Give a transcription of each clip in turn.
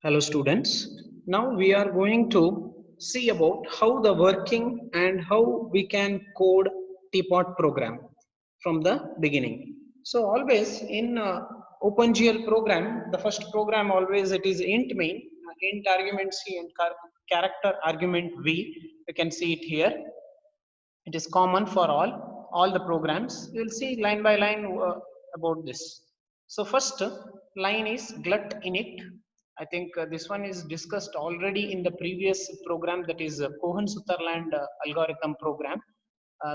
Hello students. Now we are going to see about how the working and how we can code Teapot program from the beginning. So always in OpenGL program, the first program always it is int main, int argument C and character argument V. You can see it here. It is common for all the programs. You will see line by line about this. So first line is glut init. I think this one is discussed already in the previous program, that is Cohen-Sutherland algorithm program.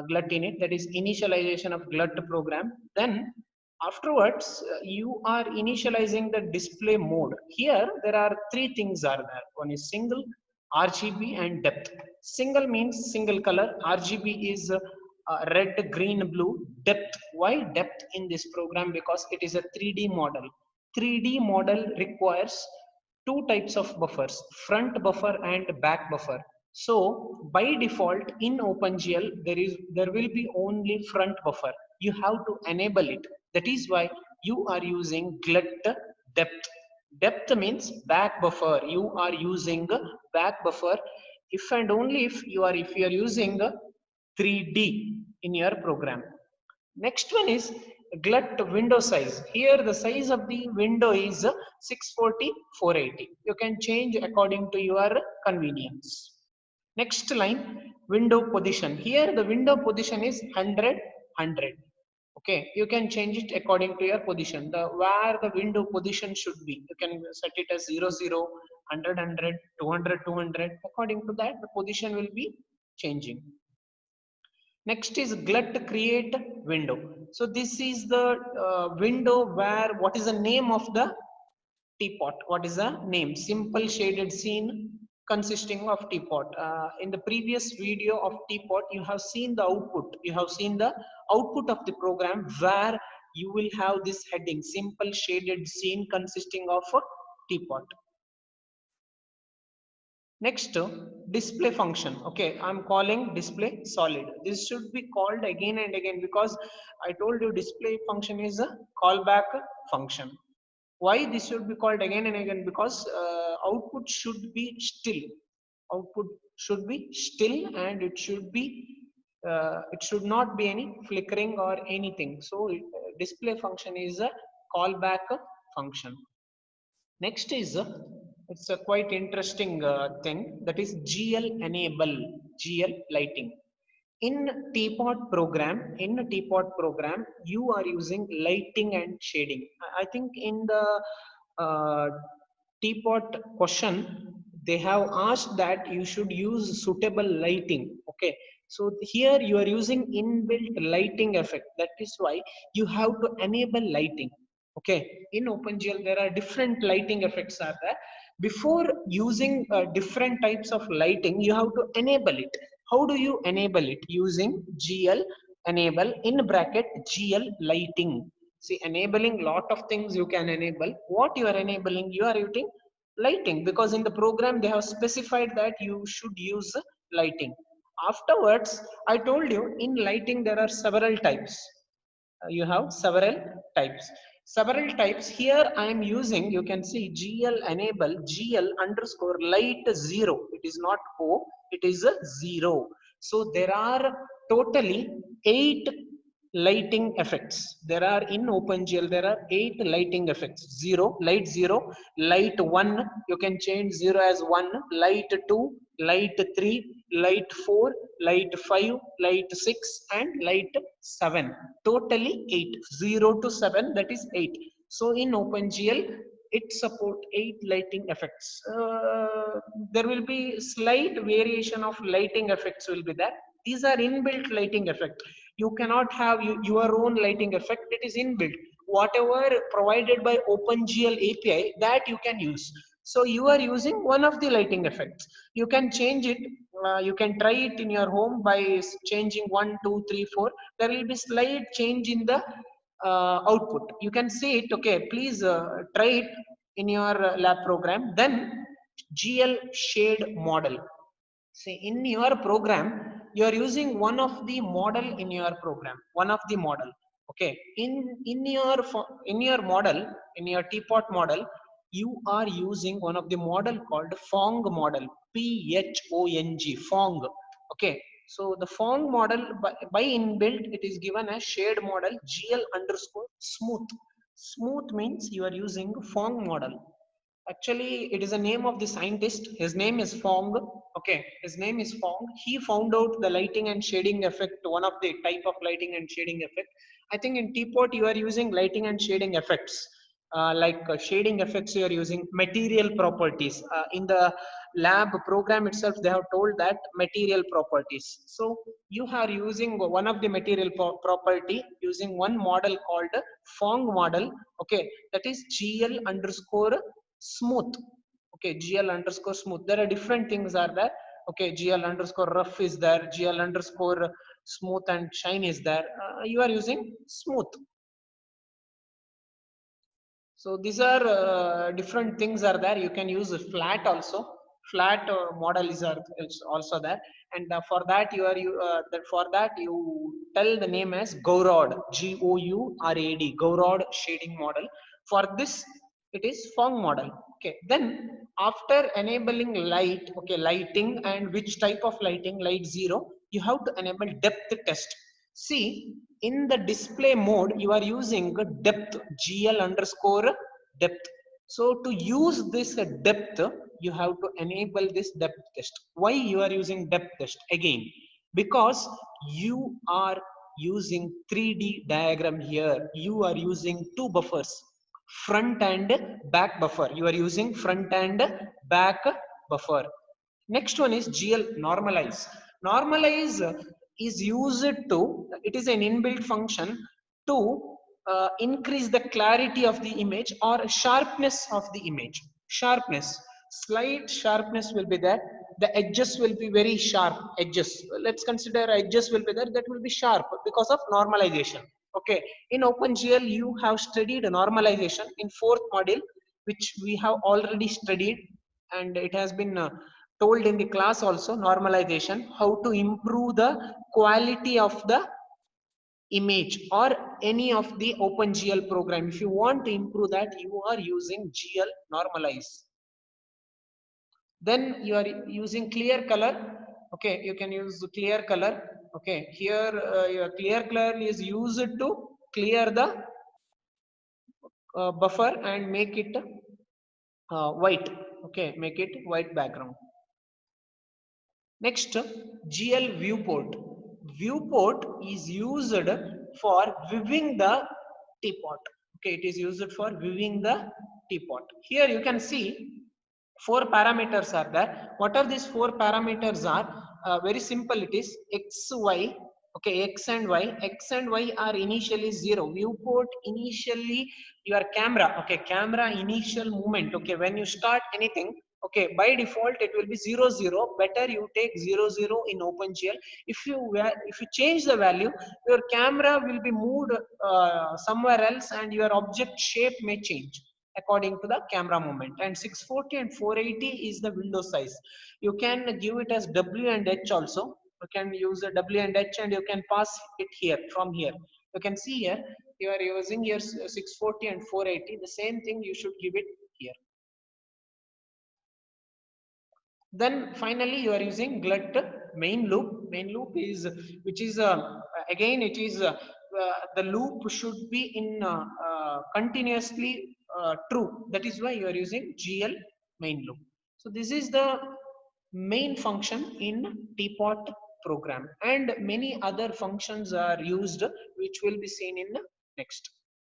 Glut init, that is initialization of glut program. Then afterwards you are initializing the display mode. Here there are three things are there. One is single, RGB and depth. Single means single color, RGB is red, green, blue. Depth, why depth in this program? Because it is a 3D model. 3D model requires two types of buffers, front buffer and back buffer. So by default in OpenGL there will be only front buffer. You have to enable it. That is why you are using glut depth. Depth means back buffer. You are using back buffer if and only if you are using 3D in your program. Next one is glut window size. Here the size of the window is 640 480. You can change according to your convenience. Next line, window position. Here the window position is 100 100. Okay, you can change it according to your position. The where the window position should be, you can set it as 0 0, 100 100, 200 200. According to that the position will be changing. Next is glut create window. So this is the window where what is the name of the teapot? What is the name? Simple shaded scene consisting of teapot. In the previous video of teapot, you have seen the output. You have seen the output of the program where you will have this heading, simple shaded scene consisting of a teapot. Next, display function. Okay, I'm calling display solid. This should be called again and again because I told you display function is a callback function. Why this should be called again and again? Because output should be still. Output should be still, and it should be it should not be any flickering or anything. So display function is a callback function. Next is it's a quite interesting thing, that is GL enable, GL lighting. In Teapot program, you are using lighting and shading. I think in the Teapot question, they have asked that you should use suitable lighting. Okay, so here you are using inbuilt lighting effect. That is why you have to enable lighting. Okay, in OpenGL there are different lighting effects are there. Before using different types of lighting, you have to enable it. How do you enable it? Using GL enable in bracket GL lighting. See, enabling lot of things you can enable. What you are enabling? You are using lighting, because in the program they have specified that you should use lighting. Afterwards, I told you in lighting there are several types. You have several types. Here I am using, you can see GL enable GL underscore light 0. It is not O, it is a 0. So there are totally 8 lighting effects. There are in OpenGL there are 8 lighting effects. 0, light 0, light 1, you can change 0 as 1, light 2, light 3, light 4, light 5, light 6 and light 7. Totally 8, 0 to 7, that is 8. So in OpenGL it support 8 lighting effects. There will be slight variation of lighting effects will be there. These are inbuilt lighting effect. You cannot have your own lighting effect. It is inbuilt. Whatever provided by OpenGL API, that you can use. So you are using one of the lighting effects. You can change it. You can try it in your home by changing 1, 2, 3, 4. There will be slight change in the output. You can see it. Okay, please try it in your lab program. Then GL shade model. See, in your program, you are using one of the model in your program, one of the model. Okay, in your model, in your teapot model, you are using one of the model called Phong model, P-H-O-N-G, Phong. Okay, so the Phong model by inbuilt, it is given as shared model GL underscore smooth. Smooth means you are using Phong model. Actually, it is a name of the scientist. His name is Phong. Okay, his name is Phong. He found out the lighting and shading effect, one of the type of lighting and shading effect. I think in teapot you are using lighting and shading effects. Shading effects, you are using material properties. In the lab program itself, they have told that material properties. So you are using one of the material property using one model called Phong model. Okay, that is GL underscore smooth. Okay, GL underscore smooth. There are different things are there. Okay, GL underscore rough is there, GL underscore smooth and shine is there. You are using smooth. So these are different things are there. You can use a flat also. Flat model is also there, and for that you tell the name as Gourad, Gourad, Gourad shading model. For this, it is Phong model. Okay, then after enabling light, okay, lighting, and which type of lighting, light 0, you have to enable depth test. See, in the display mode, you are using depth, GL underscore depth. So to use this depth, you have to enable this depth test. Why you are using depth test? Again, because you are using 3D diagram here. You are using two buffers, front and back buffer. You are using front and back buffer. Next one is GL normalize. Normalize is used to, it is an inbuilt function to increase the clarity of the image or sharpness of the image. Sharpness, slight sharpness will be there. The edges will be very sharp edges. Let's consider edges will be there, that will be sharp because of normalization. Okay, in OpenGL you have studied normalization in fourth module, which we have already studied, and it has been told in the class also, normalization, how to improve the quality of the image or any of the OpenGL program. If you want to improve that, you are using GL normalize. Then you are using clear color. Okay, you can use clear color. Okay, here your clear color is used to clear the buffer and make it white. Okay, make it white background. Next, GL viewport. Viewport is used for viewing the teapot. Okay, it is used for viewing the teapot. Here you can see four parameters are there. What are these four parameters are? Very simple. It is X, Y. Okay, X and Y. X and Y are initially 0. Viewport initially your camera. Okay, camera initial movement. Okay, when you start anything. Okay, by default it will be 0 0. Better you take 0 0 in OpenGL. If you change the value, your camera will be moved somewhere else, and your object shape may change according to the camera movement. And 640 and 480 is the window size. You can give it as W and H also. You can use a W and H, and you can pass it here from here. You can see here you are using here 640 and 480. The same thing you should give it here. Then finally you are using glut main loop. Main loop is, which is again it is the loop should be in continuously true. That is why you are using GL main loop. So this is the main function in teapot program, and many other functions are used, which will be seen in the next.